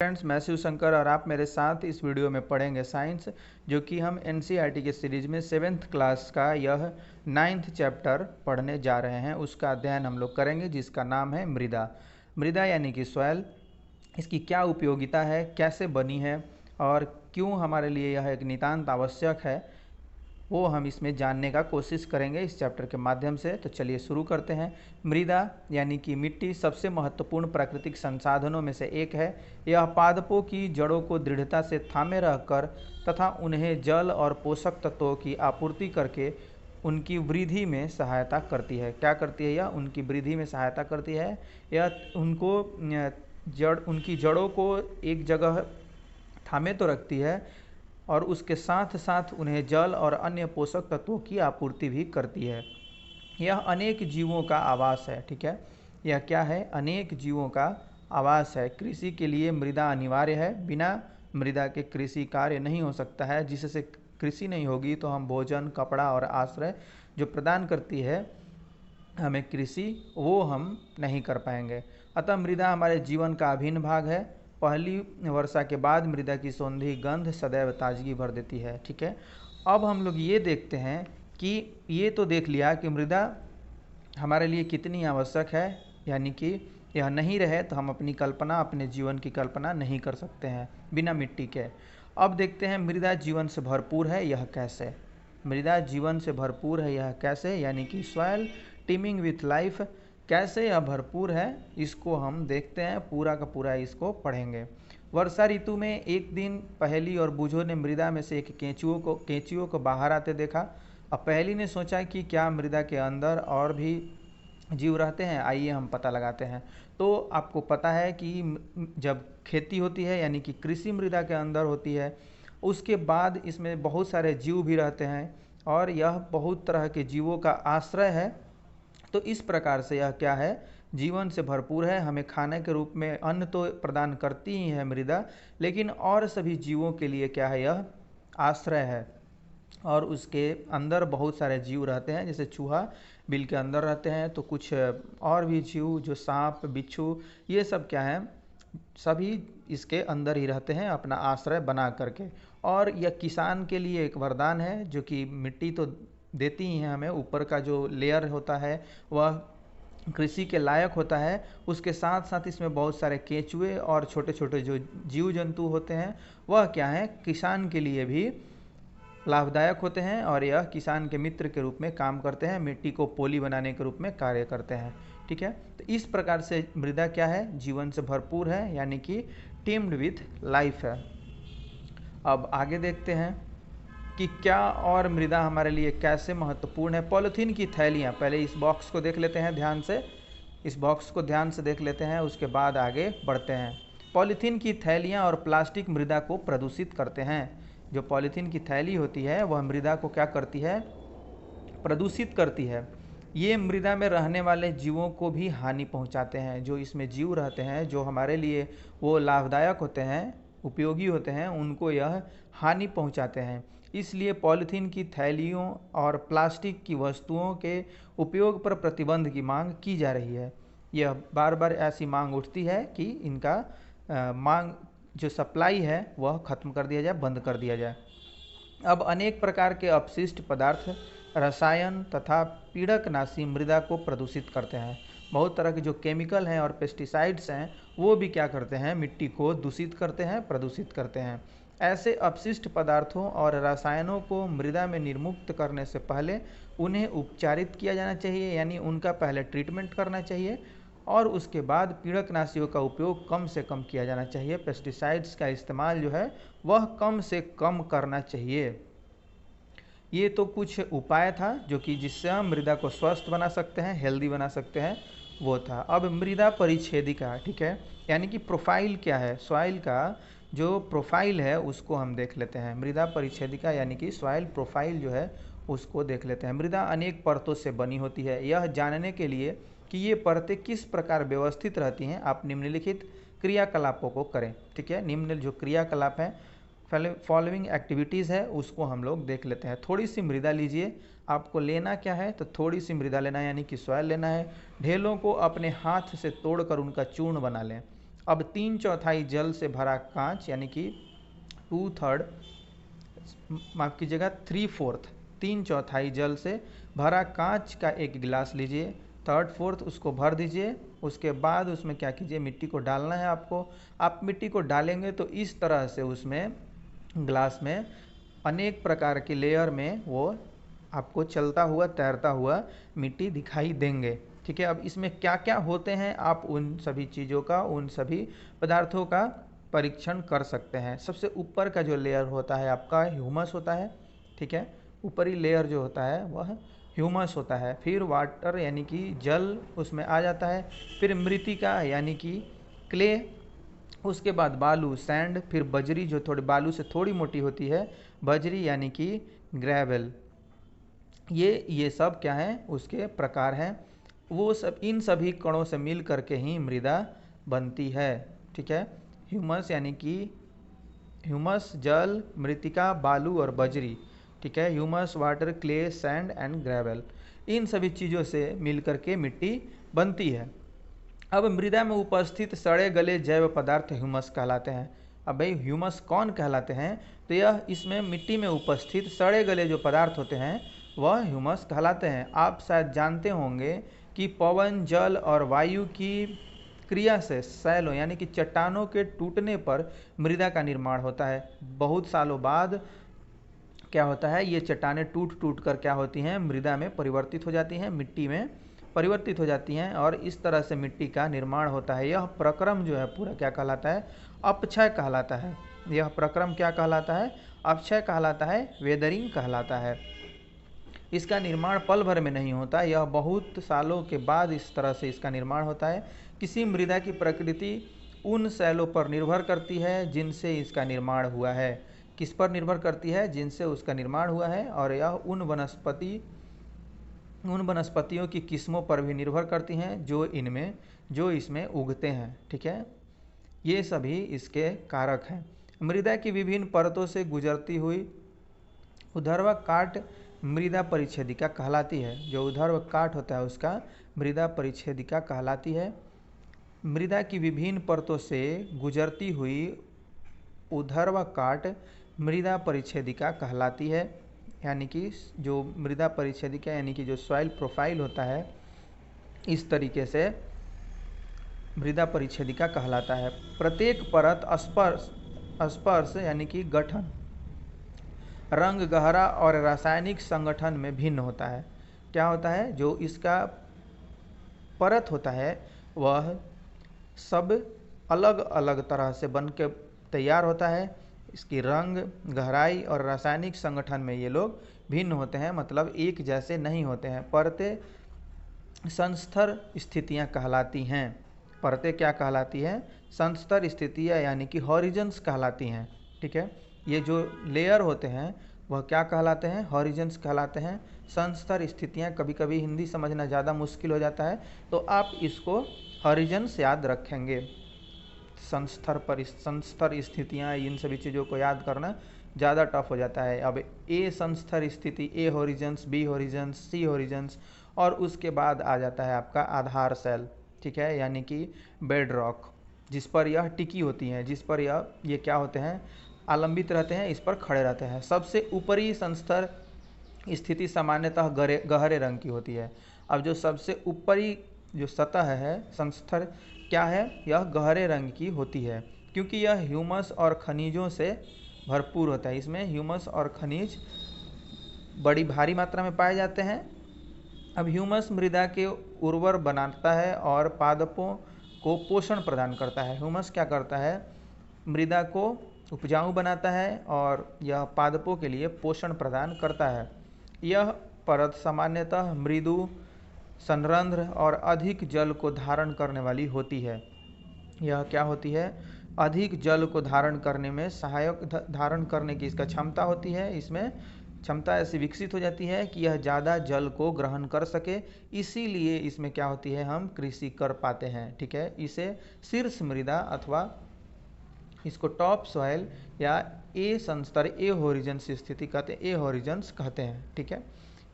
Friends, मैं शिव शंकर और आप मेरे साथ इस वीडियो में पढ़ेंगे साइंस, जो कि हम एनसीईआरटी के सीरीज में 7th क्लास का यह 9th चैप्टर पढ़ने जा रहे हैं। उसका अध्ययन हम लोग करेंगे, जिसका नाम है मृदा। मृदा यानी कि सॉइल, इसकी क्या उपयोगिता है, कैसे बनी है और क्यों हमारे लिए यह एक नितांत आवश्यक है, वो हम इसमें जानने का कोशिश करेंगे इस चैप्टर के माध्यम से। तो चलिए शुरू करते हैं। मृदा यानी कि मिट्टी सबसे महत्वपूर्ण प्राकृतिक संसाधनों में से एक है। यह पादपों की जड़ों को दृढ़ता से थामे रहकर तथा उन्हें जल और पोषक तत्वों की आपूर्ति करके उनकी वृद्धि में सहायता करती है। क्या करती है? यह उनकी वृद्धि में सहायता करती है। यह उनकी जड़ों को एक जगह थामे तो रखती है और उसके साथ साथ उन्हें जल और अन्य पोषक तत्वों की आपूर्ति भी करती है। यह अनेक जीवों का आवास है। ठीक है, यह क्या है? अनेक जीवों का आवास है। कृषि के लिए मृदा अनिवार्य है। बिना मृदा के कृषि कार्य नहीं हो सकता है। जिससे कृषि नहीं होगी तो हम भोजन, कपड़ा और आश्रय जो प्रदान करती है हमें कृषि, वो हम नहीं कर पाएंगे। अतः मृदा हमारे जीवन का अभिन्न भाग है। पहली वर्षा के बाद मृदा की सौंधी गंध सदैव ताजगी भर देती है। ठीक है, अब हम लोग ये देखते हैं कि ये तो देख लिया कि मृदा हमारे लिए कितनी आवश्यक है, यानी कि यह नहीं रहे तो हम अपनी कल्पना, अपने जीवन की कल्पना नहीं कर सकते हैं बिना मिट्टी के। अब देखते हैं मृदा जीवन से भरपूर है, यह कैसे? मृदा जीवन से भरपूर है, यह कैसे? यानी कि सॉइल टीमिंग विथ लाइफ, कैसे यह भरपूर है, इसको हम देखते हैं। पूरा का पूरा इसको पढ़ेंगे। वर्षा ऋतु में एक दिन पहेली और बूझो ने मृदा में से एक केंचुओं को बाहर आते देखा। अब पहेली ने सोचा कि क्या मृदा के अंदर और भी जीव रहते हैं? आइए हम पता लगाते हैं। तो आपको पता है कि जब खेती होती है, यानी कि कृषि मृदा के अंदर होती है, उसके बाद इसमें बहुत सारे जीव भी रहते हैं और यह बहुत तरह के जीवों का आश्रय है। तो इस प्रकार से यह क्या है? जीवन से भरपूर है। हमें खाने के रूप में अन्न तो प्रदान करती ही है मृदा, लेकिन और सभी जीवों के लिए क्या है? यह आश्रय है। और उसके अंदर बहुत सारे जीव रहते हैं, जैसे चूहा बिल के अंदर रहते हैं, तो कुछ और भी जीव जो सांप, बिच्छू, ये सब क्या है? सभी इसके अंदर ही रहते हैं अपना आश्रय बना करके। और यह किसान के लिए एक वरदान है, जो कि मिट्टी तो देती ही है हमें, ऊपर का जो लेयर होता है वह कृषि के लायक होता है। उसके साथ साथ इसमें बहुत सारे केंचुए और छोटे छोटे जो जीव जंतु होते हैं, वह क्या है? किसान के लिए भी लाभदायक होते हैं और यह किसान के मित्र के रूप में काम करते हैं, मिट्टी को पोली बनाने के रूप में कार्य करते हैं। ठीक है, तो इस प्रकार से मृदा क्या है? जीवन से भरपूर है, यानी कि टीम्ड विथ लाइफ है। अब आगे देखते हैं कि क्या और मृदा हमारे लिए कैसे महत्वपूर्ण है। पॉलीथीन की थैलियाँ, पहले इस बॉक्स को देख लेते हैं ध्यान से, इस बॉक्स को ध्यान से देख लेते हैं, उसके बाद आगे बढ़ते हैं। पॉलीथीन की थैलियाँ और प्लास्टिक मृदा को प्रदूषित करते हैं। जो पॉलीथीन की थैली होती है वह मृदा को क्या करती है? प्रदूषित करती है। ये मृदा में रहने वाले जीवों को भी हानि पहुंचाते हैं। जो इसमें जीव रहते हैं, जो हमारे लिए वो लाभदायक होते हैं, उपयोगी होते हैं, उनको यह हानि पहुंचाते हैं। इसलिए पॉलीथीन की थैलियों और प्लास्टिक की वस्तुओं के उपयोग पर प्रतिबंध की मांग की जा रही है। यह बार बार ऐसी मांग उठती है कि इनका मांग जो सप्लाई है वह खत्म कर दिया जाए, बंद कर दिया जाए। अब अनेक प्रकार के अपशिष्ट पदार्थ, रसायन तथा पीड़कनाशी मृदा को प्रदूषित करते हैं। बहुत तरह के जो केमिकल हैं और पेस्टिसाइड्स हैं, वो भी क्या करते हैं? मिट्टी को दूषित करते हैं, प्रदूषित करते हैं। ऐसे अपशिष्ट पदार्थों और रसायनों को मृदा में निर्मुक्त करने से पहले उन्हें उपचारित किया जाना चाहिए, यानी उनका पहले ट्रीटमेंट करना चाहिए और उसके बाद पीड़कनाशियों का उपयोग कम से कम किया जाना चाहिए। पेस्टिसाइड्स का इस्तेमाल जो है वह कम से कम करना चाहिए। ये तो कुछ उपाय था जो कि जिससे हम मृदा को स्वस्थ बना सकते हैं, हेल्दी बना सकते हैं, वो था। अब मृदा परिच्छेदिका, ठीक है, यानी कि प्रोफाइल क्या है? सॉइल का जो प्रोफाइल है उसको हम देख लेते हैं। मृदा परिच्छेदिका यानी कि सॉइल प्रोफाइल जो है उसको देख लेते हैं। मृदा अनेक परतों से बनी होती है। यह जानने के लिए कि ये परतें किस प्रकार व्यवस्थित रहती हैं, आप निम्नलिखित क्रियाकलापों को करें। ठीक है, निम्न जो क्रियाकलाप हैं, फॉलोइंग एक्टिविटीज़ है, उसको हम लोग देख लेते हैं। थोड़ी सी मृदा लीजिए। आपको लेना क्या है? तो थोड़ी सी मृदा लेना है, यानी कि सॉइल लेना है। ढेलों को अपने हाथ से तोड़कर उनका चूर्ण बना लें। अब 3/4 जल से भरा कांच यानी कि 2/3, माफ कीजिएगा 3/4, 3/4 जल से भरा कांच का एक गिलास लीजिए, 1/3 उसको भर दीजिए। उसके बाद उसमें क्या कीजिए, मिट्टी को डालना है आपको। आप मिट्टी को डालेंगे तो इस तरह से उसमें ग्लास में अनेक प्रकार की लेयर में वो आपको चलता हुआ तैरता हुआ मिट्टी दिखाई देंगे। ठीक है, अब इसमें क्या क्या होते हैं आप उन सभी चीज़ों का, उन सभी पदार्थों का परीक्षण कर सकते हैं। सबसे ऊपर का जो लेयर होता है आपका ह्यूमस होता है। ठीक है, ऊपरी लेयर जो होता है वह ह्यूमस होता है। फिर वाटर यानी कि जल उसमें आ जाता है। फिर मृतिका यानी कि क्ले, उसके बाद बालू सैंड, फिर बजरी जो थोड़ी बालू से थोड़ी मोटी होती है, बजरी यानी कि ग्रेवल। ये सब क्या है, उसके प्रकार हैं। वो सब इन सभी कणों से मिल करके ही मृदा बनती है। ठीक है, ह्यूमस यानी कि ह्यूमस, जल, मृतिका, बालू और बजरी। ठीक है, humus, water, clay, sand and gravel, इन सभी चीज़ों से मिल करके मिट्टी बनती है। अब मृदा में उपस्थित सड़े गले जैव पदार्थ ह्यूमस कहलाते हैं। अब भाई ह्यूमस कौन कहलाते हैं, तो यह इसमें मिट्टी में उपस्थित सड़े गले जो पदार्थ होते हैं वह ह्यूमस कहलाते हैं। आप शायद जानते होंगे कि पवन, जल और वायु की क्रिया से सैलों यानी कि चट्टानों के टूटने पर मृदा का निर्माण होता है। बहुत सालों बाद क्या होता है, ये चट्टानें टूट टूट कर क्या होती हैं, मृदा में परिवर्तित हो जाती हैं, मिट्टी में परिवर्तित हो जाती हैं और इस तरह से मिट्टी का निर्माण होता है। यह प्रक्रम जो है पूरा क्या कहलाता है, अपक्षय कहलाता है। यह प्रक्रम क्या कहलाता है, अपक्षय कहलाता है, वेदरिंग कहलाता है। इसका निर्माण पल भर में नहीं होता, यह बहुत सालों के बाद इस तरह से इसका निर्माण होता है। किसी मृदा की प्रकृति उन शैलों पर निर्भर करती है जिनसे इसका निर्माण हुआ है। किस पर निर्भर करती है, जिनसे उसका निर्माण हुआ है। और यह उन वनस्पतियों की किस्मों पर भी निर्भर करती हैं जो इसमें उगते हैं। ठीक है, ये सभी इसके कारक हैं। मृदा की विभिन्न परतों से गुजरती हुई ऊर्ध्व काट मृदा परिच्छेदिका कहलाती है। जो ऊर्ध्व काट होता है उसका मृदा परिच्छेदिका कहलाती है। मृदा की विभिन्न परतों से गुजरती हुई ऊर्ध्व काट मृदा परिच्छेदिका कहलाती है। यानी कि जो मृदा परिच्छेदिका यानी कि जो सॉइल प्रोफाइल होता है, इस तरीके से मृदा परिच्छेदिका कहलाता है। प्रत्येक परत स्पर्श यानी कि गठन, रंग, गहरा और रासायनिक संगठन में भिन्न होता है। क्या होता है, जो इसका परत होता है वह सब अलग अलग तरह से बन के तैयार होता है। इसकी रंग, गहराई और रासायनिक संगठन में ये लोग भिन्न होते हैं, मतलब एक जैसे नहीं होते हैं। परतें संस्तर स्थितियाँ कहलाती हैं। परतें क्या कहलाती हैं, संस्तर स्थितियाँ यानी कि हॉरिजन्स कहलाती हैं। ठीक है, ये जो लेयर होते हैं वह क्या कहलाते हैं, हॉरिजन्स कहलाते हैं। संस्तर स्थितियाँ, कभी कभी हिंदी समझना ज़्यादा मुश्किल हो जाता है तो आप इसको हॉरिजन्स याद रखेंगे। संस्तर स्थितियाँ, इन सभी चीज़ों को याद करना ज़्यादा टफ हो जाता है। अब ए संस्तर स्थिति, ए हॉरिजन्स, बी हॉरिजन्स, सी हॉरिजन्स, और उसके बाद आ जाता है आपका आधार सेल। ठीक है, यानी कि बेड रॉक, जिस पर यह टिकी होती हैं, जिस पर ये क्या होते हैं, आलंबित रहते हैं, इस पर खड़े रहते हैं। सबसे ऊपरी संस्तर स्थिति सामान्यतः गहरे रंग की होती है। अब जो सबसे ऊपरी जो सतह है संस्तर क्या है, यह गहरे रंग की होती है क्योंकि यह ह्यूमस और खनिजों से भरपूर होता है। इसमें ह्यूमस और खनिज बड़ी भारी मात्रा में पाए जाते हैं। अब ह्यूमस मृदा के उर्वर बनाता है और पादपों को पोषण प्रदान करता है। ह्यूमस क्या करता है, मृदा को उपजाऊ बनाता है और यह पादपों के लिए पोषण प्रदान करता है। यह परत सामान्यतः मृदु, संरंध्र और अधिक जल को धारण करने वाली होती है। यह क्या होती है, अधिक जल को धारण करने में सहायक, धारण करने की इसका क्षमता होती है। इसमें क्षमता ऐसी विकसित हो जाती है कि यह ज़्यादा जल को ग्रहण कर सके, इसीलिए इसमें क्या होती है, हम कृषि कर पाते हैं। ठीक है, इसे शीर्ष मृदा अथवा इसको टॉप सॉइल या ए संस्तर, ए हॉरिजन्स स्थिति कहते हैं, ए हॉरिजन्स कहते हैं। ठीक है,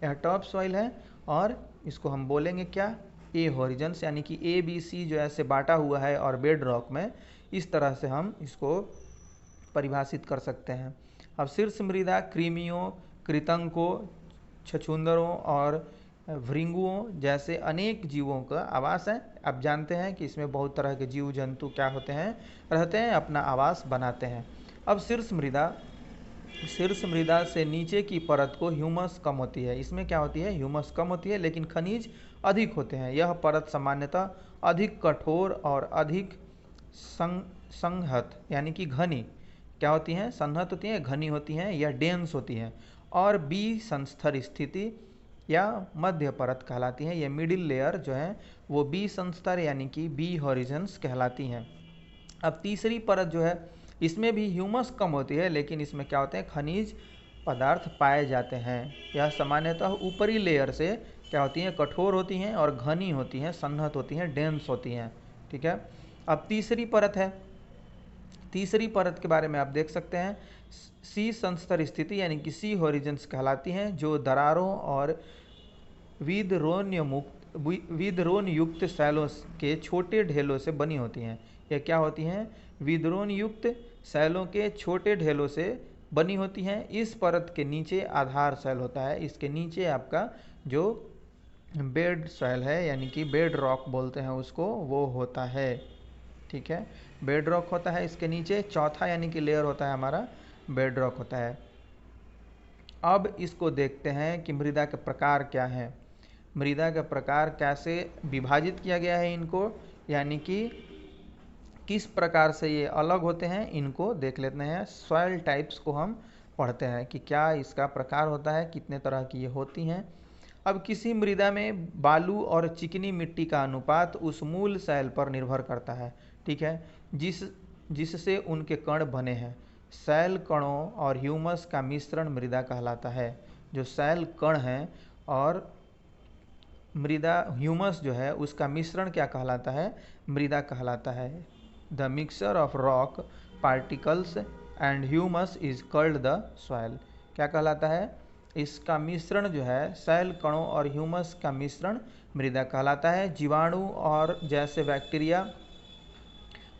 यह टॉप सॉइल है और इसको हम बोलेंगे क्या, ए हॉरिजन्स, यानी कि ए बी सी जो ऐसे बांटा हुआ है और बेड रॉक में, इस तरह से हम इसको परिभाषित कर सकते हैं। अब शीर्ष मृदा कृमियों, कृंतकों, छछूंदरों और भृंगुओं जैसे अनेक जीवों का आवास है। आप जानते हैं कि इसमें बहुत तरह के जीव जंतु क्या होते हैं, रहते हैं, अपना आवास बनाते हैं। अब शीर्ष मृदा से नीचे की परत को ह्यूमस कम होती है। इसमें क्या होती है, ह्यूमस कम होती है, लेकिन खनिज अधिक होते हैं। यह परत सामान्यतः अधिक कठोर और अधिक संहत यानी कि घनी क्या होती हैं, संहत होती हैं, घनी होती हैं या डेंस होती हैं, और बी संस्तर स्थिति या मध्य परत कहलाती हैं। ये मिडिल लेयर जो है वो बी संस्तर यानी कि बी हॉरिजन्स कहलाती हैं। अब तीसरी परत जो है, इसमें भी ह्यूमस कम होती है, लेकिन इसमें क्या होते हैं, खनिज पदार्थ पाए जाते हैं। यह सामान्यतः ऊपरी लेयर से क्या होती हैं, कठोर होती हैं और घनी होती हैं, संहत होती हैं, डेंस होती हैं। ठीक है। अब तीसरी परत है, तीसरी परत के बारे में आप देख सकते हैं, सी संस्तर स्थिति यानी कि सी हॉरिजन्स कहलाती हैं, जो दरारों और विदरोन युक्त शैलों के छोटे ढेलों से बनी होती हैं। यह क्या होती हैं, विदरोन युक्त शैलों के छोटे ढेलों से बनी होती हैं। इस परत के नीचे आधार शैल होता है। इसके नीचे आपका जो बेड शैल है यानी कि बेड रॉक बोलते हैं उसको, वो होता है। ठीक है, बेड रॉक होता है इसके नीचे। चौथा यानी कि लेयर होता है हमारा बेड रॉक होता है। अब इसको देखते हैं कि मृदा के प्रकार क्या हैं। मृदा के प्रकार कैसे विभाजित किया गया है इनको, यानी कि किस प्रकार से ये अलग होते हैं, इनको देख लेते हैं। सॉइल टाइप्स को हम पढ़ते हैं कि क्या इसका प्रकार होता है, कितने तरह की ये होती हैं। अब किसी मृदा में बालू और चिकनी मिट्टी का अनुपात उस मूल शैल पर निर्भर करता है। ठीक है, जिससे उनके कण बने हैं। शैल कणों और ह्यूमस का मिश्रण मृदा कहलाता है। जो शैल कण हैं और मृदा ह्यूमस जो है उसका मिश्रण क्या कहलाता है, मृदा कहलाता है। The mixture of rock particles and humus is called the soil. क्या कहलाता है, इसका मिश्रण जो है, शैल कणों और ह्यूमस का मिश्रण मृदा कहलाता है। जीवाणु और जैसे बैक्टीरिया,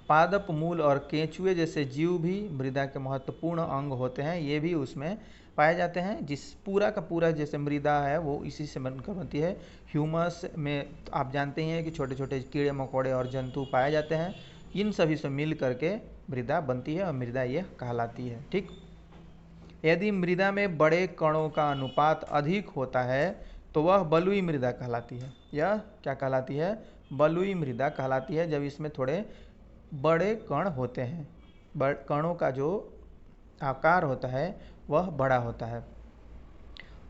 पादप, मूल और केंचुए जैसे जीव भी मृदा के महत्वपूर्ण अंग होते हैं। ये भी उसमें पाए जाते हैं। जिस पूरा का पूरा जैसे मृदा है वो इसी से बनकर बनती है। ह्यूमस में आप जानते हैं कि छोटे छोटे कीड़े मकोड़े और जंतु पाए जाते हैं। इन सभी से मिल करके मृदा बनती है और मृदा ये कहलाती है। ठीक, यदि मृदा में बड़े कणों का अनुपात अधिक होता है तो वह बलुई मृदा कहलाती है। यह क्या कहलाती है, बलुई मृदा कहलाती है, जब इसमें थोड़े बड़े कण होते हैं। कणों का जो आकार होता है वह बड़ा होता है।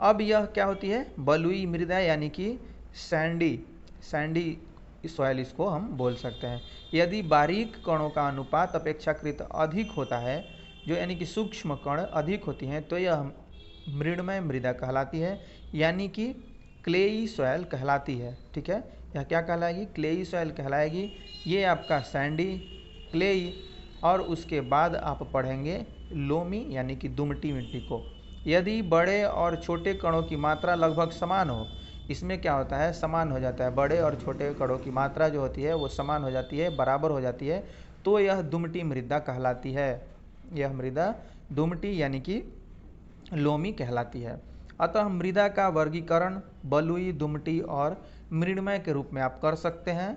अब यह क्या होती है, बलुई मृदा यानी कि सैंडी सॉइल इसको हम बोल सकते हैं। यदि बारीक कणों का अनुपात अपेक्षाकृत अधिक होता है, जो यानी कि सूक्ष्म कण अधिक होती हैं, तो यह मृणमय मृदा कहलाती है, यानी कि क्लेई सॉइल कहलाती है। ठीक है, यह क्या कहलाएगी, क्लेई सॉइल कहलाएगी। ये आपका सैंडी, क्लेई, और उसके बाद आप पढ़ेंगे लोमी यानी कि दुमटी मिट्टी को। यदि बड़े और छोटे कणों की मात्रा लगभग समान हो, इसमें क्या होता है, समान हो जाता है, बड़े और छोटे कणों की मात्रा जो होती है वो समान हो जाती है, बराबर हो जाती है, तो यह दुमटी मृदा कहलाती है। यह मृदा दुमटी यानी कि लोमी कहलाती है। अतः मृदा का वर्गीकरण बलुई, दुमटी और मृणमय के रूप में आप कर सकते हैं।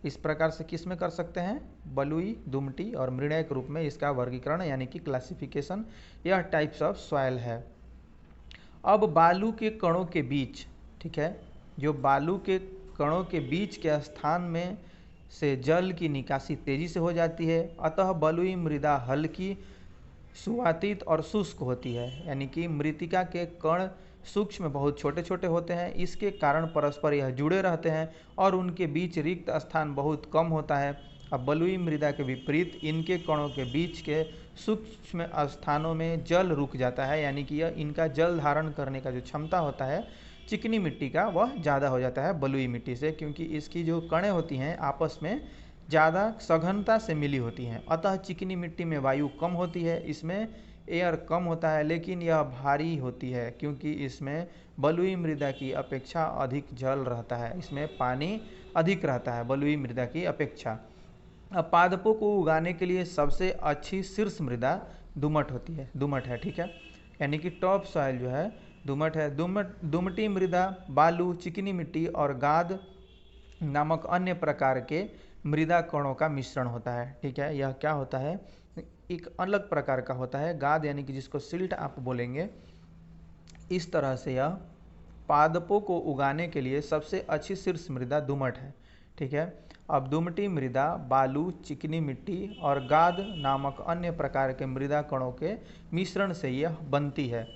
इस प्रकार से किस में कर सकते हैं, बलुई, दुमटी और मृणमय के रूप में इसका वर्गीकरण यानी कि क्लासिफिकेशन, यह टाइप्स ऑफ सॉइल है। अब बालू के कणों के बीच, ठीक है, जो बालू के कणों के बीच के स्थान में से जल की निकासी तेजी से हो जाती है, अतः बलुई मृदा हल्की, सुवातित और शुष्क होती है। यानी कि मृतिका के कण सूक्ष्म बहुत छोटे छोटे होते हैं, इसके कारण परस्पर यह जुड़े रहते हैं और उनके बीच रिक्त स्थान बहुत कम होता है। अब बलुई मृदा के विपरीत इनके कणों के बीच के सूक्ष्म स्थानों में जल रुक जाता है, यानी कि यह इनका जल धारण करने का जो क्षमता होता है चिकनी मिट्टी का, वह ज़्यादा हो जाता है बलुई मिट्टी से, क्योंकि इसकी जो कणें होती हैं आपस में ज़्यादा सघनता से मिली होती हैं। अतः चिकनी मिट्टी में वायु कम होती है, इसमें एयर कम होता है, लेकिन यह भारी होती है क्योंकि इसमें बलुई मृदा की अपेक्षा अधिक जल रहता है। इसमें पानी अधिक रहता है बलुई मृदा की अपेक्षा। अब पादपों को उगाने के लिए सबसे अच्छी शीर्ष मृदा दोमट है, ठीक है। यानी कि टॉप सॉइल जो है दोमट है। दोमटी मृदा बालू, चिकनी मिट्टी और गाद नामक अन्य प्रकार के मृदा कणों का मिश्रण होता है, ठीक है। यह क्या होता है, एक अलग प्रकार का होता है। गाद यानी कि जिसको सिल्ट आप बोलेंगे। इस तरह से यह पादपों को उगाने के लिए सबसे अच्छी शीर्ष मृदा दोमट है, ठीक है। अब दोमटी मृदा बालू, चिकनी मिट्टी और गाद नामक अन्य प्रकार के मृदा कणों के मिश्रण से यह बनती है।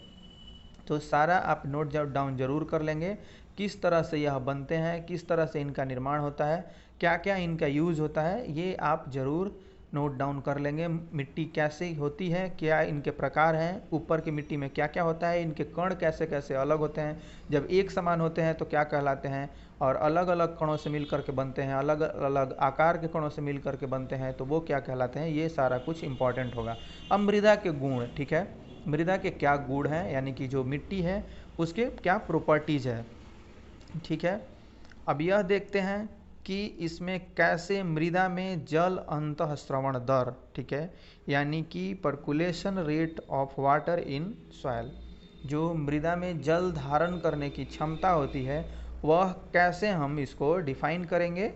तो सारा आप नोट डाउन जरूर कर लेंगे, किस तरह से यह बनते हैं, किस तरह से इनका निर्माण होता है, क्या क्या इनका यूज़ होता है, ये आप ज़रूर नोट डाउन कर लेंगे। मिट्टी कैसे होती है, क्या इनके प्रकार हैं, ऊपर की मिट्टी में क्या क्या होता है, इनके कण कैसे कैसे अलग होते हैं, जब एक समान होते हैं तो क्या कहलाते हैं, और अलग अलग कणों से मिल करके बनते हैं, अलग अलग आकार के कणों से मिल करके बनते हैं तो वो क्या कहलाते हैं, ये सारा कुछ इंपॉर्टेंट होगा। अब मृदा के गुण, ठीक है, मृदा के क्या गुण हैं, यानी कि जो मिट्टी है उसके क्या प्रॉपर्टीज़ है, ठीक है। अब यह देखते हैं कि इसमें कैसे मृदा में जल अंतःस्रवण दर, ठीक है, यानी कि percolation rate of water in soil, जो मृदा में जल धारण करने की क्षमता होती है वह कैसे हम इसको डिफाइन करेंगे,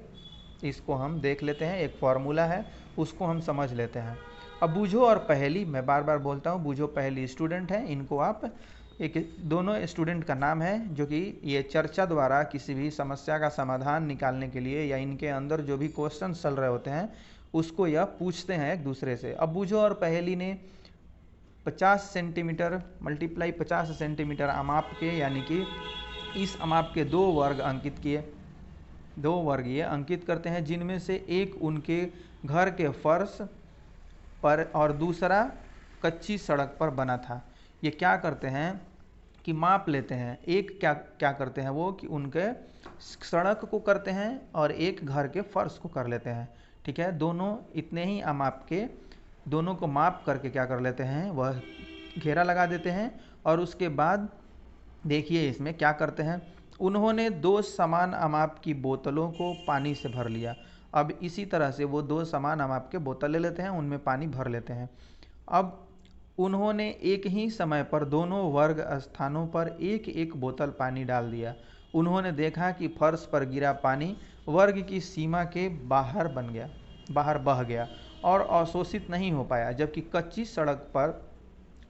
इसको हम देख लेते हैं। एक फार्मूला है उसको हम समझ लेते हैं। अब बूझो और पहेली, मैं बार बार बोलता हूँ, बूझो पहेली स्टूडेंट हैं, इनको आप एक दोनों स्टूडेंट का नाम है जो कि ये चर्चा द्वारा किसी भी समस्या का समाधान निकालने के लिए या इनके अंदर जो भी क्वेश्चन चल रहे होते हैं उसको यह पूछते हैं एक दूसरे से। अब बूझो और पहेली ने 50 सेंटीमीटर मल्टीप्लाई 50 सेंटीमीटर अमाप के, यानी कि इस अमाप के 2 वर्ग अंकित किए। 2 वर्ग ये अंकित करते हैं, जिनमें से एक उनके घर के फर्श पर और दूसरा कच्ची सड़क पर बना था। ये क्या करते हैं कि माप लेते हैं, एक क्या करते हैं वो कि उनके सड़क को करते हैं और एक घर के फर्श को कर लेते हैं, ठीक है। दोनों इतने ही अमाप के, दोनों को माप करके क्या कर लेते हैं, वह घेरा लगा देते हैं। और उसके बाद देखिए इसमें क्या करते हैं, उन्होंने 2 समान अमाप की बोतलों को पानी से भर लिया। अब इसी तरह से वो 2 समान अमाप के बोतल ले लेते हैं, उनमें पानी भर लेते हैं। अब उन्होंने एक ही समय पर दोनों वर्ग स्थानों पर एक एक बोतल पानी डाल दिया। उन्होंने देखा कि फर्श पर गिरा पानी वर्ग की सीमा के बाहर बह गया और अवशोषित नहीं हो पाया, जबकि कच्ची सड़क पर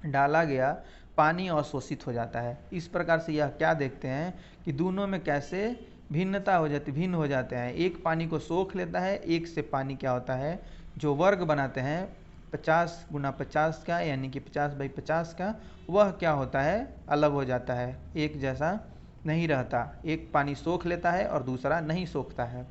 डाला गया पानी अवशोषित हो जाता है। इस प्रकार से यह क्या देखते हैं कि दोनों में कैसे भिन्न हो जाते हैं। एक पानी को सोख लेता है, एक से पानी क्या होता है, जो वर्ग बनाते हैं 50 गुना 50 का, यानी कि 50/50 का, वह क्या होता है, अलग हो जाता है, एक जैसा नहीं रहता। एक पानी सोख लेता है और दूसरा नहीं सोखता है।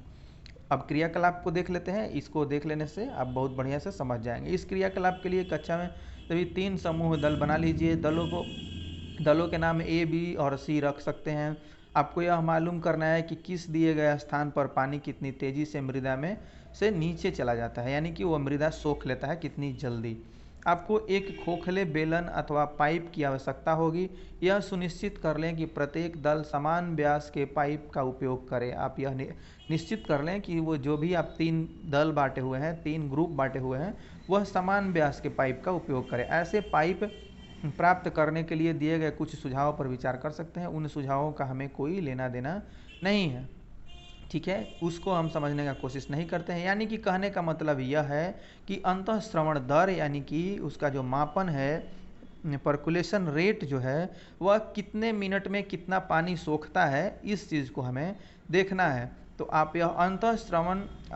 अब क्रियाकलाप को देख लेते हैं, इसको देख लेने से आप बहुत बढ़िया से समझ जाएंगे। इस क्रियाकलाप के लिए कक्षा में सभी 3 समूह दल बना लीजिए। दलों के नाम ए, बी और सी रख सकते हैं। आपको यह मालूम करना है कि किस दिए गए स्थान पर पानी कितनी तेज़ी से मृदा में से नीचे चला जाता है, यानी कि वह मृदा सोख लेता है कितनी जल्दी। आपको एक खोखले बेलन अथवा पाइप की आवश्यकता होगी। यह सुनिश्चित कर लें कि प्रत्येक दल समान व्यास के पाइप का उपयोग करे। आप यह निश्चित कर लें कि वो जो भी आप 3 दल बांटे हुए हैं, 3 ग्रुप बांटे हुए हैं, वह समान व्यास के पाइप का उपयोग करें। ऐसे पाइप प्राप्त करने के लिए दिए गए कुछ सुझावों पर विचार कर सकते हैं। उन सुझावों का हमें कोई लेना देना नहीं है, ठीक है, उसको हम समझने का कोशिश नहीं करते हैं। यानी कि कहने का मतलब यह है कि अंतःस्रवण दर, यानी कि उसका जो मापन है, परकुलेशन रेट जो है, वह कितने मिनट में कितना पानी सोखता है, इस चीज़ को हमें देखना है। तो आप यह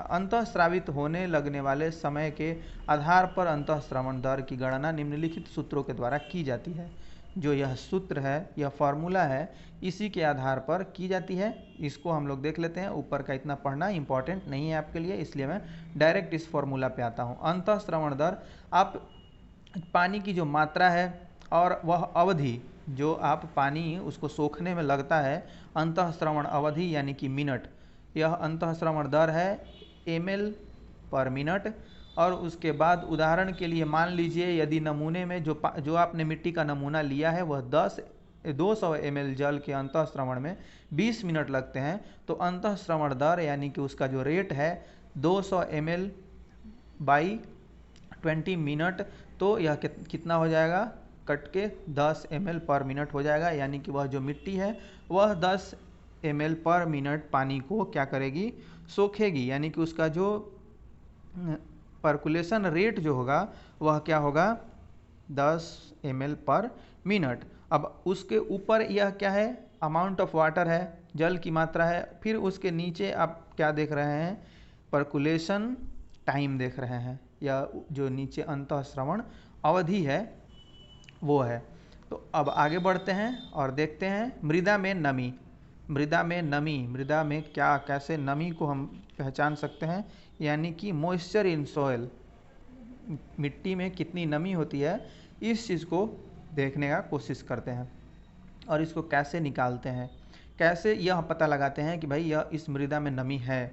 अंतःस्रावित होने लगने वाले समय के आधार पर अंतःस्रवण दर की गणना निम्नलिखित सूत्रों के द्वारा की जाती है। जो यह सूत्र है, यह फार्मूला है, इसी के आधार पर की जाती है। इसको हम लोग देख लेते हैं। ऊपर का इतना पढ़ना इंपॉर्टेंट नहीं है आपके लिए, इसलिए मैं डायरेक्ट इस फार्मूला पे आता हूँ। अंतःस्रवण दर, आप पानी की जो मात्रा है और वह अवधि जो आप पानी उसको सोखने में लगता है, अंतःस्रवण अवधि यानी कि मिनट, यह अंतःस्रवण दर है ml/मिनट। और उसके बाद उदाहरण के लिए मान लीजिए यदि नमूने में जो आपने मिट्टी का नमूना लिया है वह 200 ml जल के अंतःस्रवण में 20 मिनट लगते हैं, तो अंतःस्रवण दर यानी कि उसका जो रेट है 200 ml बाई 20 मिनट, तो यह कितना हो जाएगा, कट के 10 ml पर मिनट हो जाएगा। यानी कि वह जो मिट्टी है वह 10 ml पर मिनट पानी को क्या करेगी, सोखेगी। यानी कि उसका जो पर्कुलेशन रेट जो होगा वह क्या होगा, 10 ml पर मिनट। अब उसके ऊपर यह क्या है, अमाउंट ऑफ वाटर है, जल की मात्रा है। फिर उसके नीचे आप क्या देख रहे हैं, पर्कुलेशन टाइम देख रहे हैं, या जो नीचे अंतःस्रवण अवधि है वो है। तो अब आगे बढ़ते हैं और देखते हैं मृदा में नमी। मृदा में क्या, कैसे नमी को हम पहचान सकते हैं, यानी कि मॉइस्चर इन सॉइल, मिट्टी में कितनी नमी होती है, इस चीज़ को देखने का कोशिश करते हैं और इसको कैसे निकालते हैं, कैसे यह पता लगाते हैं कि भाई यह इस मृदा में नमी है।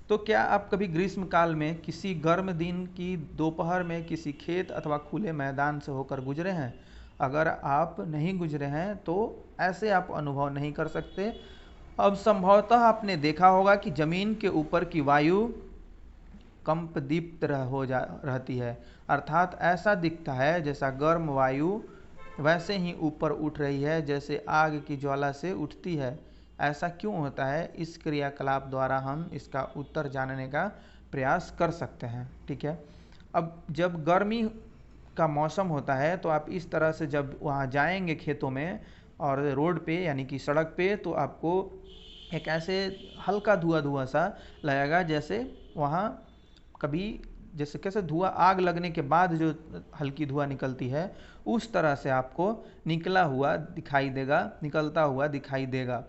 तो क्या आप कभी ग्रीष्म काल में किसी गर्म दिन की दोपहर में किसी खेत अथवा खुले मैदान से होकर गुजरे हैं? अगर आप नहीं गुजरे हैं तो ऐसे आप अनुभव नहीं कर सकते। अब संभवतः आपने देखा होगा कि ज़मीन के ऊपर की वायु कंपदीप्त रहती है, अर्थात ऐसा दिखता है जैसा गर्म वायु वैसे ही ऊपर उठ रही है जैसे आग की ज्वाला से उठती है। ऐसा क्यों होता है, इस क्रियाकलाप द्वारा हम इसका उत्तर जानने का प्रयास कर सकते हैं। ठीक है, अब जब गर्मी का मौसम होता है तो आप इस तरह से जब वहाँ जाएंगे खेतों में और रोड पे यानी कि सड़क पे, तो आपको एक ऐसे हल्का धुआं सा लगेगा, जैसे वहाँ कभी जैसे कैसे धुआं आग लगने के बाद जो हल्की धुआं निकलती है, उस तरह से आपको निकलता हुआ दिखाई देगा।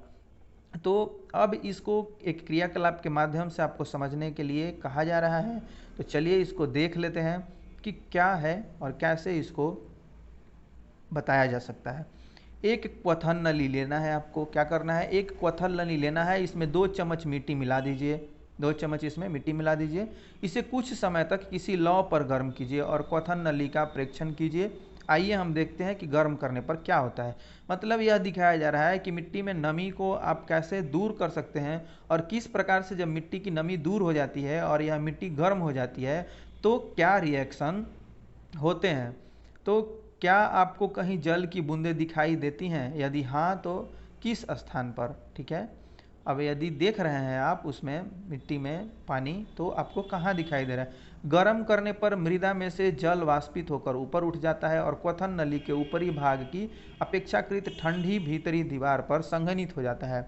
तो अब इसको एक क्रियाकलाप के माध्यम से आपको समझने के लिए कहा जा रहा है। तो चलिए इसको देख लेते हैं कि क्या है और कैसे इसको बताया जा सकता है। एक क्वथन नली लेना है आपको, क्या करना है, एक क्वथन नली लेना है, इसमें 2 चम्मच मिट्टी मिला दीजिए, 2 चम्मच इसमें मिट्टी मिला दीजिए। इसे कुछ समय तक किसी लौ पर गर्म कीजिए और क्वथन नली का प्रेक्षण कीजिए। आइए हम देखते हैं कि गर्म करने पर क्या होता है। मतलब यह दिखाया जा रहा है कि मिट्टी में नमी को आप कैसे दूर कर सकते हैं और किस प्रकार से जब मिट्टी की नमी दूर हो जाती है और यह मिट्टी गर्म हो जाती है तो क्या रिएक्शन होते हैं। तो क्या आपको कहीं जल की बूंदें दिखाई देती हैं, यदि हाँ तो किस स्थान पर। ठीक है, अब यदि देख रहे हैं आप उसमें मिट्टी में पानी, तो आपको कहाँ दिखाई दे रहा है। गर्म करने पर मृदा में से जल वाष्पित होकर ऊपर उठ जाता है और क्वथन नली के ऊपरी भाग की अपेक्षाकृत ठंडी भीतरी दीवार पर संघनित हो जाता है।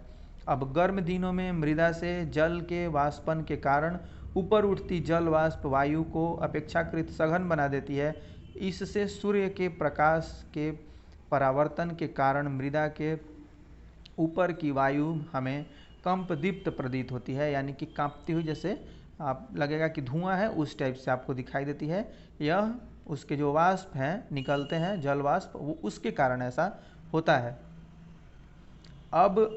अब गर्म दिनों में मृदा से जल के वाष्पन के कारण ऊपर उठती जल वाष्प वायु को अपेक्षाकृत सघन बना देती है। इससे सूर्य के प्रकाश के परावर्तन के कारण मृदा के ऊपर की वायु हमें कंपदीप्त प्रतीत होती है, यानी कि कांपती हुई, जैसे आप लगेगा कि धुआं है, उस टाइप से आपको दिखाई देती है। यह उसके जो वाष्प हैं निकलते हैं जल वाष्प, वो उसके कारण ऐसा होता है। अब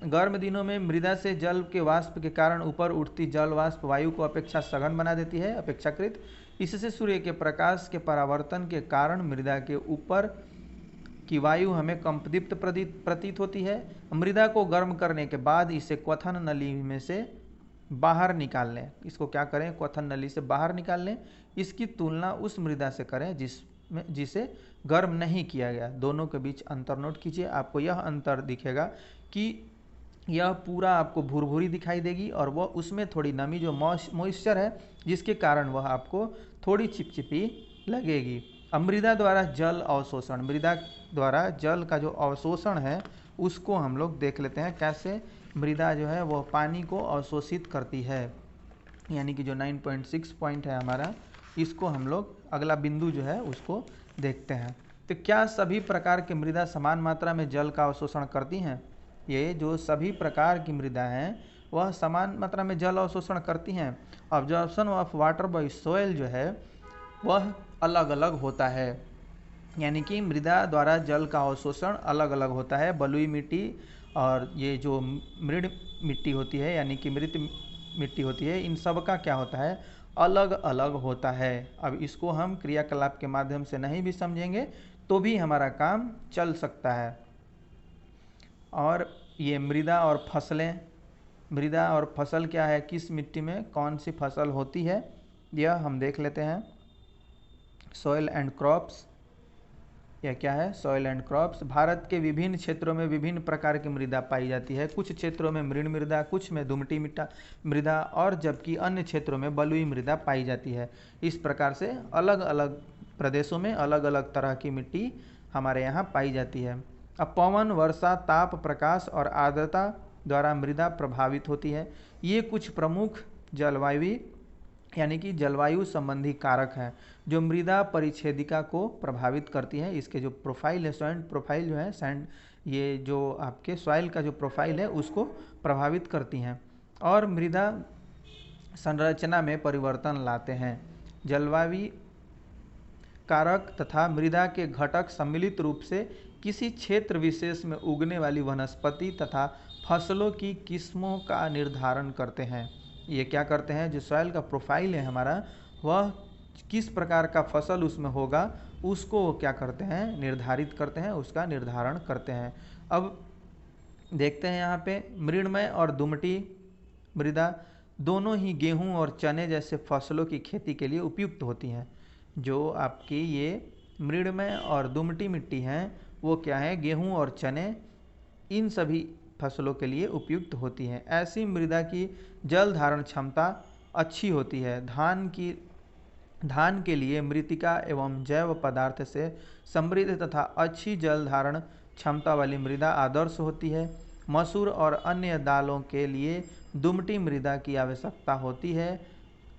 गर्म दिनों में मृदा से जल के वाष्प के कारण ऊपर उठती जल वाष्प वायु को अपेक्षा सघन बना देती है अपेक्षाकृत। इससे सूर्य के प्रकाश के परावर्तन के कारण मृदा के ऊपर की वायु हमें कंपदीप्त प्रतीत होती है। मृदा को गर्म करने के बाद इसे क्वथन नली में से बाहर निकाल लें। इसको क्या करें, क्वथन नली से बाहर निकाल लें। इसकी तुलना उस मृदा से करें जिसे गर्म नहीं किया गया। दोनों के बीच अंतर नोट कीजिए। आपको यह अंतर दिखेगा कि यह पूरा आपको भुरभुरी दिखाई देगी और वह उसमें थोड़ी नमी जो मॉइस्चर है, जिसके कारण वह आपको थोड़ी चिपचिपी लगेगी। अब मृदा द्वारा जल अवशोषण, मृदा द्वारा जल का जो अवशोषण है उसको हम लोग देख लेते हैं, कैसे मृदा जो है वह पानी को अवशोषित करती है। यानी कि जो 9.6 पॉइंट है हमारा, इसको हम लोग अगला बिंदु जो है उसको देखते हैं। तो क्या सभी प्रकार की मृदा समान मात्रा में जल का अवशोषण करती हैं? ये जो सभी प्रकार की मृदा हैं वह समान मात्रा में जल अवशोषण करती हैं। Absorption of water bye soil जो है वह अलग अलग होता है। यानी कि मृदा द्वारा जल का अवशोषण अलग अलग होता है। बलुई मिट्टी और ये जो मृद मिट्टी होती है, यानी कि मृत मिट्टी होती है, इन सब का क्या होता है, अलग अलग होता है। अब इसको हम क्रियाकलाप के माध्यम से नहीं भी समझेंगे तो भी हमारा काम चल सकता है। और ये मृदा और फसलें, मृदा और फसल क्या है, किस मिट्टी में कौन सी फसल होती है, यह हम देख लेते हैं। सॉइल एंड क्रॉप्स, यह क्या है, सॉइल एंड क्रॉप्स। भारत के विभिन्न क्षेत्रों में विभिन्न प्रकार की मृदा पाई जाती है। कुछ क्षेत्रों में मृण मृदा, कुछ में दुमटी मृदा और जबकि अन्य क्षेत्रों में बलुई मृदा पाई जाती है। इस प्रकार से अलग अलग प्रदेशों में अलग अलग तरह की मिट्टी हमारे यहाँ पाई जाती है। अब पवन, वर्षा, ताप, प्रकाश और आर्द्रता द्वारा मृदा प्रभावित होती है। ये कुछ प्रमुख जलवायु यानी कि जलवायु संबंधी कारक हैं जो मृदा परिच्छेदिका को प्रभावित करती है। इसके जो प्रोफाइल है, सॉइल प्रोफाइल जो है, सैंड, ये जो आपके सॉइल का जो प्रोफाइल है उसको प्रभावित करती हैं और मृदा संरचना में परिवर्तन लाते हैं। जलवायु कारक तथा मृदा के घटक सम्मिलित रूप से किसी क्षेत्र विशेष में उगने वाली वनस्पति तथा फसलों की किस्मों का निर्धारण करते हैं। ये क्या करते हैं, जो सॉइल का प्रोफाइल है हमारा, वह किस प्रकार का फसल उसमें होगा उसको क्या करते हैं, निर्धारित करते हैं, उसका निर्धारण करते हैं। अब देखते हैं यहाँ पे मृणमय और दुमटी मृदा दोनों ही गेहूं और चने जैसे फसलों की खेती के लिए उपयुक्त होती हैं। जो आपकी ये मृणमय और दुमटी मिट्टी हैं वो क्या है, गेहूं और चने, इन सभी फसलों के लिए उपयुक्त होती हैं। ऐसी मृदा की जल धारण क्षमता अच्छी होती है। धान के लिए मृत्तिका एवं जैव पदार्थ से समृद्ध तथा अच्छी जल धारण क्षमता वाली मृदा आदर्श होती है। मसूर और अन्य दालों के लिए दुमटी मृदा की आवश्यकता होती है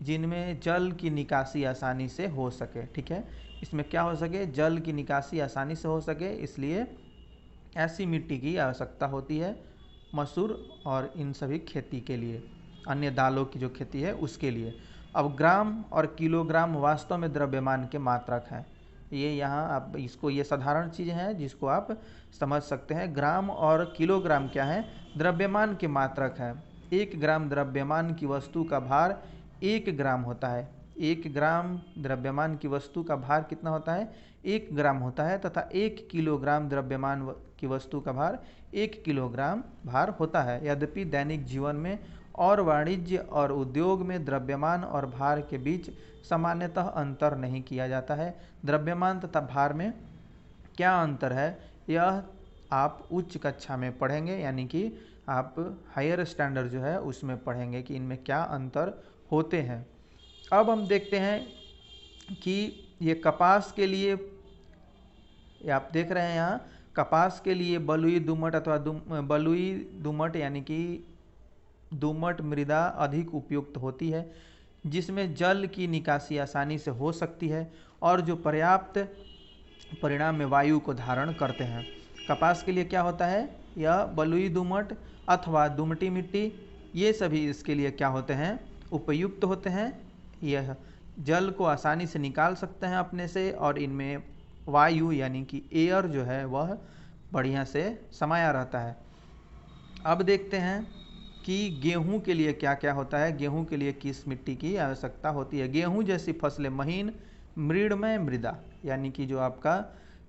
जिनमें जल की निकासी आसानी से हो सके। ठीक है, इसमें क्या हो सके, जल की निकासी आसानी से हो सके, इसलिए ऐसी मिट्टी की आवश्यकता होती है मसूर और इन सभी खेती के लिए, अन्य दालों की जो खेती है उसके लिए। अब ग्राम और किलोग्राम वास्तव में द्रव्यमान के मात्रक हैं। ये यहाँ आप इसको, ये साधारण चीज़ है जिसको आप समझ सकते हैं। ग्राम और किलोग्राम क्या है, द्रव्यमान के मात्रक है। 1 ग्राम द्रव्यमान की वस्तु का भार 1 ग्राम होता है। 1 ग्राम द्रव्यमान की वस्तु का भार कितना होता है, 1 ग्राम होता है तथा 1 किलोग्राम द्रव्यमान की वस्तु का भार 1 किलोग्राम भार होता है। यद्यपि दैनिक जीवन में और वाणिज्य और उद्योग में द्रव्यमान और भार के बीच सामान्यतः अंतर नहीं किया जाता है। द्रव्यमान तथा भार में क्या अंतर है, यह आप उच्च कक्षा में पढ़ेंगे, यानी कि आप हायर स्टैंडर्ड जो है उसमें पढ़ेंगे कि इनमें क्या अंतर होते हैं। अब हम देखते हैं कि ये कपास के लिए, ये आप देख रहे हैं यहाँ, कपास के लिए बलुई दोमट अथवा बलुई दोमट यानी कि दोमट मृदा अधिक उपयुक्त होती है जिसमें जल की निकासी आसानी से हो सकती है और जो पर्याप्त परिमाण में वायु को धारण करते हैं। कपास के लिए क्या होता है, यह बलुई दोमट अथवा दुमटी मिट्टी, ये सभी इसके लिए क्या होते हैं, उपयुक्त होते हैं। यह जल को आसानी से निकाल सकते हैं अपने से और इनमें वायु यानी कि एयर जो है वह बढ़िया से समाया रहता है। अब देखते हैं कि गेहूं के लिए क्या क्या होता है, गेहूं के लिए किस मिट्टी की आवश्यकता होती है। गेहूं जैसी फसलें महीन मृणमय मृदा यानी कि जो आपका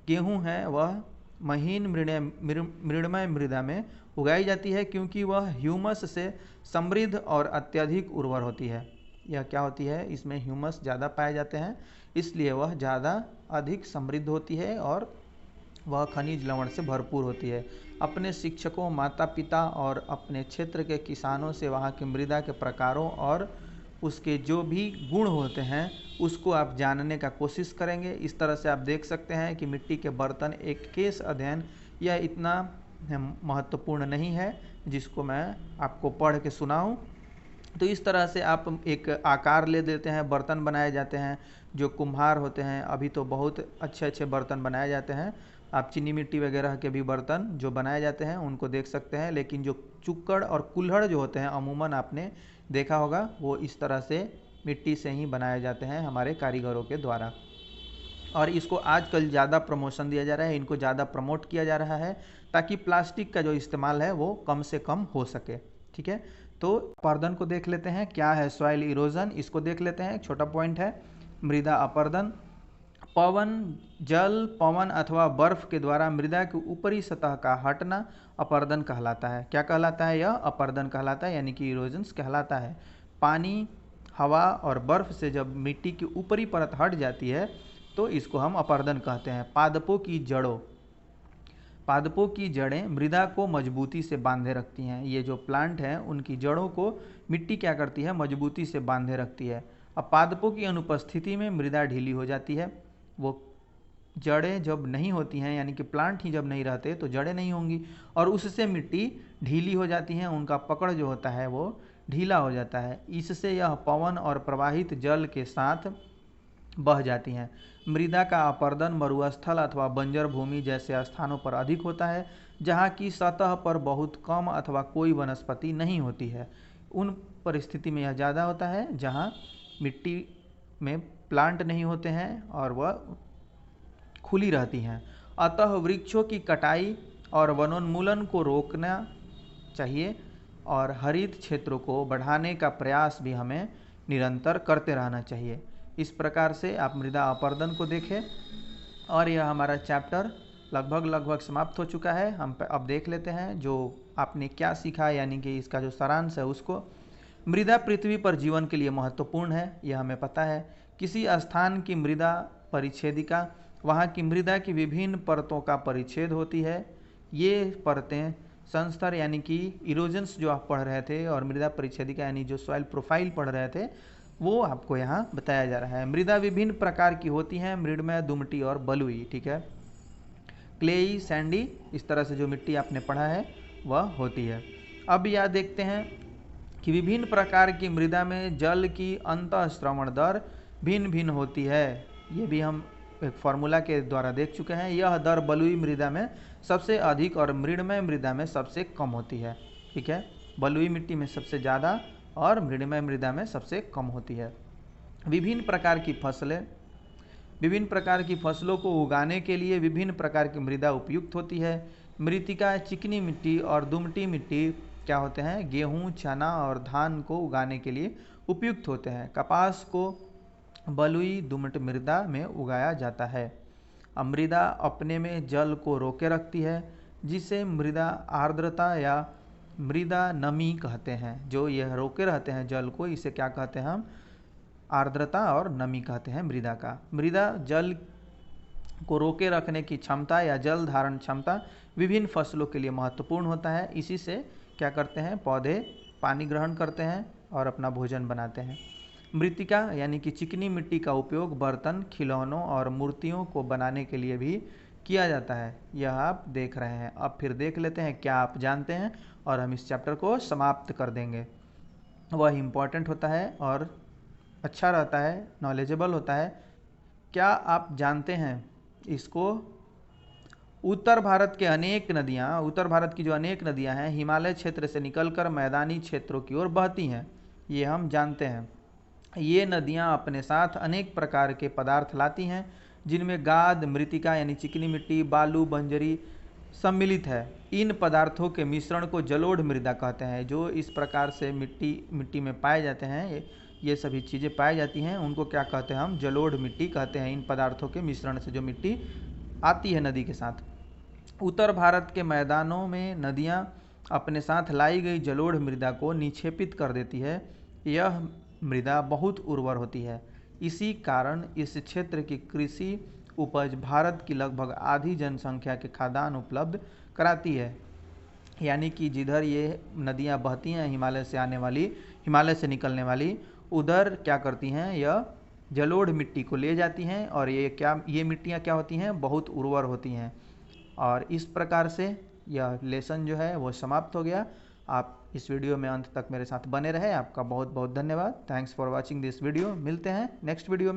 गेहूं है वह महीन मृणमय मृदा में उगाई जाती है क्योंकि वह ह्यूमस से समृद्ध और अत्यधिक उर्वर होती है। यह क्या होती है, इसमें ह्यूमस ज़्यादा पाए जाते हैं इसलिए वह ज़्यादा अधिक समृद्ध होती है और वह खनिज लवण से भरपूर होती है। अपने शिक्षकों, माता पिता और अपने क्षेत्र के किसानों से वहाँ की मृदा के प्रकारों और उसके जो भी गुण होते हैं उसको आप जानने का कोशिश करेंगे। इस तरह से आप देख सकते हैं कि मिट्टी के बर्तन एक केस अध्ययन यह इतना महत्वपूर्ण नहीं है जिसको मैं आपको पढ़ के सुनाऊं। तो इस तरह से आप एक आकार ले देते हैं, बर्तन बनाए जाते हैं। जो कुम्हार होते हैं, अभी तो बहुत अच्छे अच्छे बर्तन बनाए जाते हैं, आप चीनी मिट्टी वगैरह के भी बर्तन जो बनाए जाते हैं उनको देख सकते हैं। लेकिन जो चुक्कड़ और कुल्हड़ जो होते हैं अमूमन आपने देखा होगा वो इस तरह से मिट्टी से ही बनाए जाते हैं हमारे कारीगरों के द्वारा। और इसको आजकल ज़्यादा प्रमोशन दिया जा रहा है, इनको ज़्यादा प्रमोट किया जा रहा है ताकि प्लास्टिक का जो इस्तेमाल है वो कम से कम हो सके। ठीक है, तो अपर्दन को देख लेते हैं, क्या है सॉइल इरोजन, इसको देख लेते हैं। एक छोटा पॉइंट है मृदा अपर्दन। पवन, जल, पवन अथवा बर्फ के द्वारा मृदा की ऊपरी सतह का हटना अपर्दन कहलाता है। क्या कहलाता है? यह अपर्दन कहलाता है, यानी कि इरोजन्स कहलाता है। पानी, हवा और बर्फ से जब मिट्टी की ऊपरी परत हट जाती है तो इसको हम अपर्दन कहते हैं। पादपों की जड़ों, पादपों की जड़ें मृदा को मजबूती से बांधे रखती हैं। ये जो प्लांट हैं उनकी जड़ों को मिट्टी क्या करती है? मजबूती से बांधे रखती है। अब पादपों की अनुपस्थिति में मृदा ढीली हो जाती है। वो जड़ें जब नहीं होती हैं, यानी कि प्लांट ही जब नहीं रहते तो जड़ें नहीं होंगी और उससे मिट्टी ढीली हो जाती है, उनका पकड़ जो होता है वो ढीला हो जाता है। इससे यह पवन और प्रवाहित जल के साथ बह जाती हैं। मृदा का अपर्दन मरुस्थल अथवा बंजर भूमि जैसे स्थानों पर अधिक होता है, जहाँ की सतह पर बहुत कम अथवा कोई वनस्पति नहीं होती है। उन परिस्थिति में यह ज़्यादा होता है जहाँ मिट्टी में प्लांट नहीं होते हैं और वह खुली रहती हैं। अतः वृक्षों की कटाई और वनोन्मूलन को रोकना चाहिए और हरित क्षेत्रों को बढ़ाने का प्रयास भी हमें निरंतर करते रहना चाहिए। इस प्रकार से आप मृदा अपर्दन को देखें और यह हमारा चैप्टर लगभग समाप्त हो चुका है। हम अब देख लेते हैं जो आपने क्या सीखा, यानी कि इसका जो सारांश है उसको। मृदा पृथ्वी पर जीवन के लिए महत्वपूर्ण है, यह हमें पता है। किसी स्थान की मृदा परिच्छेदिका वहाँ की मृदा की विभिन्न परतों का परिच्छेद होती है। ये परतें संस्तर यानी कि इरोजन्स जो आप पढ़ रहे थे और मृदा परिच्छेदिका यानी जो सॉइल प्रोफाइल पढ़ रहे थे वो आपको यहाँ बताया जा रहा है। मृदा विभिन्न प्रकार की होती हैं, मृडमय, दुमटी और बलुई। ठीक है, क्लेई, सैंडी, इस तरह से जो मिट्टी आपने पढ़ा है वह होती है। अब यह देखते हैं कि विभिन्न प्रकार की मृदा में जल की अंतःश्रवण दर भिन्न भिन्न होती है। ये भी हम एक फार्मूला के द्वारा देख चुके हैं। यह दर बलुई मृदा में सबसे अधिक और मृडमय मृदा में सबसे कम होती है। ठीक है, बलुई मिट्टी में सबसे ज़्यादा और मृडमय मृदा में सबसे कम होती है। विभिन्न प्रकार की फसलें, विभिन्न प्रकार की फसलों को उगाने के लिए विभिन्न प्रकार की मृदा उपयुक्त होती है। मृत्तिका, चिकनी मिट्टी और दुमटी मिट्टी क्या होते हैं? गेहूँ, चना और धान को उगाने के लिए उपयुक्त होते हैं। कपास को बलुई दुमट मृदा में उगाया जाता है। मृदा अपने में जल को रोके रखती है, जिसे मृदा आर्द्रता या मृदा नमी कहते हैं। जो यह रोके रहते हैं जल को, इसे क्या कहते हैं हम? आर्द्रता और नमी कहते हैं मृदा का। मृदा जल को रोके रखने की क्षमता या जल धारण क्षमता विभिन्न फसलों के लिए महत्वपूर्ण होता है। इसी से क्या करते हैं? पौधे पानी ग्रहण करते हैं और अपना भोजन बनाते हैं। मृत्तिका यानी कि चिकनी मिट्टी का उपयोग बर्तन, खिलौनों और मूर्तियों को बनाने के लिए भी किया जाता है। यह आप देख रहे हैं। अब फिर देख लेते हैं क्या आप जानते हैं और हम इस चैप्टर को समाप्त कर देंगे। वह इम्पॉर्टेंट होता है और अच्छा रहता है, नॉलेजेबल होता है। क्या आप जानते हैं इसको? उत्तर भारत के अनेक नदियाँ, उत्तर भारत की जो अनेक नदियाँ हैं हिमालय क्षेत्र से निकलकर मैदानी क्षेत्रों की ओर बहती हैं, ये हम जानते हैं। ये नदियाँ अपने साथ अनेक प्रकार के पदार्थ लाती हैं, जिनमें गाद, मृत्तिका यानी चिकनी मिट्टी, बालू, बंजरी सम्मिलित है। इन पदार्थों के मिश्रण को जलोढ़ मृदा कहते हैं। जो इस प्रकार से मिट्टी में पाए जाते हैं, ये सभी चीज़ें पाई जाती हैं, उनको क्या कहते हैं हम? जलोढ़ मिट्टी कहते हैं। इन पदार्थों के मिश्रण से जो मिट्टी आती है नदी के साथ। उत्तर भारत के मैदानों में नदियाँ अपने साथ लाई गई जलोढ़ मृदा को निक्षेपित कर देती है। यह मृदा बहुत उर्वर होती है। इसी कारण इस क्षेत्र की कृषि उपज भारत की लगभग आधी जनसंख्या के खाद्यान्न उपलब्ध कराती है। यानी कि जिधर ये नदियाँ बहती हैं हिमालय से आने वाली, हिमालय से निकलने वाली, उधर क्या करती हैं? यह जलोढ़ मिट्टी को ले जाती हैं और ये मिट्टियाँ क्या होती हैं? बहुत उर्वर होती हैं। और इस प्रकार से यह लेसन जो है वो समाप्त हो गया। आप इस वीडियो में अंत तक मेरे साथ बने रहे। आपका बहुत बहुत धन्यवाद। Thanks for watching this video. मिलते हैं नेक्स्ट वीडियो में।